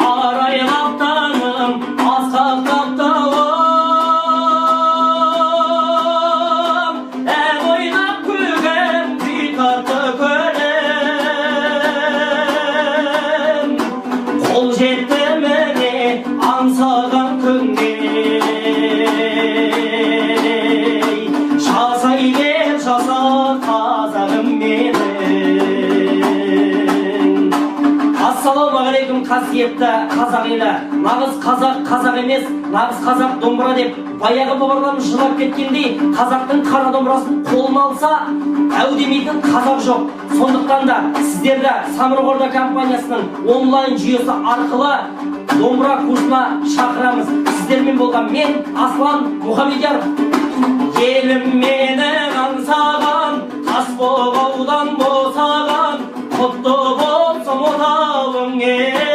арай қаптаным асқақтап тауым ән ойнап күлген күй тартты көлім қол жетті міне аңсаған күнге жасай бер жаса қазағым менің. Ассалаумағалейкум қасиетті қазақ елі. Нағыз қазақ емес, нағыз қазақ домбыра деп баяғы бабаларымыз жылап кеткендей, қазақтың қара домбырасын қолына алса әу демейтін қазақ жоқ. Сондықтан да сіздерді Самұрық-Орда компаниясының онлайн жүйесі арқылы домбыра курсына шақырамыз. Сіздермен болған мен Аслан Мұхамедияров. Елім менің аңсаған, Тасбұғаудан босаған, құтты болсын отауың ел.